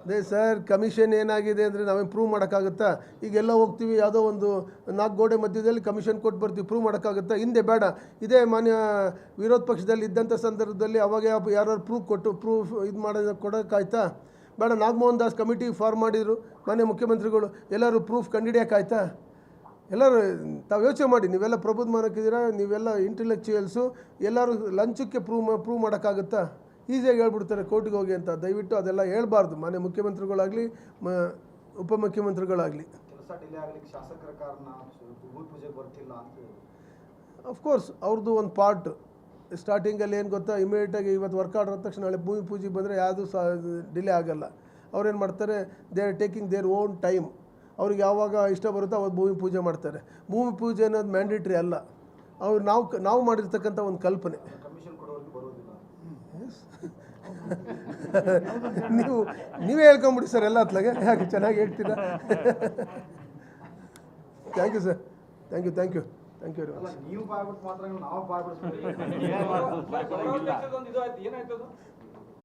ಅದೇ sir, commission ಏನಾಗಿದೆ ಅಂದರೆ ನಾವೇನು ಪ್ರೂವ್ ಮಾಡೋಕ್ಕಾಗುತ್ತಾ? ಈಗೆಲ್ಲ ಹೋಗ್ತೀವಿ, ಯಾವುದೋ ಒಂದು 4 ಗೋಡೆ ಮಧ್ಯದಲ್ಲಿ ಕಮಿಷನ್ ಕೊಟ್ಟು ಬರ್ತೀವಿ, ಪ್ರೂವ್ ಮಾಡೋಕ್ಕಾಗುತ್ತಾ? ಹಿಂದೆ ಬೇಡ, ಇದೇ ಮಾನ್ಯ ವಿರೋಧ ಪಕ್ಷದಲ್ಲಿ ಇದ್ದಂಥ ಸಂದರ್ಭದಲ್ಲಿ ಅವಾಗ ಯಾರು ಪ್ರೂಫ್ ಇದು ಕೊಡೋಕ್ಕಾಯ್ತಾ? ಬೇಡ, ನಾಗಮೋಹನ್ ದಾಸ್ ಕಮಿಟಿ ಫಾರ್ಮ್ ಮಾಡಿದರು ಮಾನ್ಯ ಮುಖ್ಯಮಂತ್ರಿಗಳು, ಎಲ್ಲರೂ ಪ್ರೂಫ್ ಕಂಡುಹಿಡಿಯೋಕ್ಕಾಯ್ತಾ? ಎಲ್ಲರೂ ತಾವು ಯೋಚನೆ ಮಾಡಿ, ನೀವೆಲ್ಲ ಪ್ರಬುದ್ಧಮಾನಕ್ಕಿದ್ದೀರಾ, ನೀವೆಲ್ಲ ಇಂಟೆಲೆಕ್ಚುಯಲ್ಸು, ಎಲ್ಲರೂ ಲಂಚಕ್ಕೆ ಪ್ರೂವ್ ಮಾಡೋಕ್ಕಾಗುತ್ತಾ? ಈಸಿಯಾಗಿ ಹೇಳ್ಬಿಡ್ತಾರೆ ಕೋರ್ಟಿಗೆ ಹೋಗಿ ಅಂತ. ದಯವಿಟ್ಟು ಅದೆಲ್ಲ ಹೇಳ್ಬಾರ್ದು ಮಾನ್ಯ ಮುಖ್ಯಮಂತ್ರಿಗಳಾಗಲಿ ಉಪಮುಖ್ಯಮಂತ್ರಿಗಳಾಗಲಿ. ಅಫ್ಕೋರ್ಸ್ ಅವ್ರದ್ದು ಒಂದು ಪಾರ್ಟ್. ಸ್ಟಾರ್ಟಿಂಗಲ್ಲಿ ಏನು ಗೊತ್ತಾ, ಇಮಿಡಿಯೇಟಾಗಿ ಇವತ್ತು ವರ್ಕ್ ಆರ್ಡರ್ ಆದ ತಕ್ಷಣ ನಾಳೆ ಭೂಮಿ ಪೂಜೆ ಬಂದರೆ ಯಾವುದು ಡಿಲೇ ಆಗಲ್ಲ. ಅವ್ರೇನು ಮಾಡ್ತಾರೆ, they are taking their own time. ಅವ್ರಿಗೆ ಯಾವಾಗ ಇಷ್ಟ ಬರುತ್ತೋ ಅವತ್ತು ಭೂಮಿ ಪೂಜೆ ಮಾಡ್ತಾರೆ. ಭೂಮಿ ಪೂಜೆ ಅನ್ನೋದು ಮ್ಯಾಂಡೇಟ್ರಿ ಅಲ್ಲ, ಅವ್ರು ನಾವು ಮಾಡಿರ್ತಕ್ಕಂಥ ಒಂದು ಕಲ್ಪನೆ. ನೀವೇ ಹೇಳ್ಕೊಂಬಿಡಿ ಸರ್ ಎಲ್ಲ ಅತ್ಲಾಗೆ, ಯಾಕೆ ಚೆನ್ನಾಗಿ ಹೇಳ್ತೀರಾ. Thank you sir, thank you very much.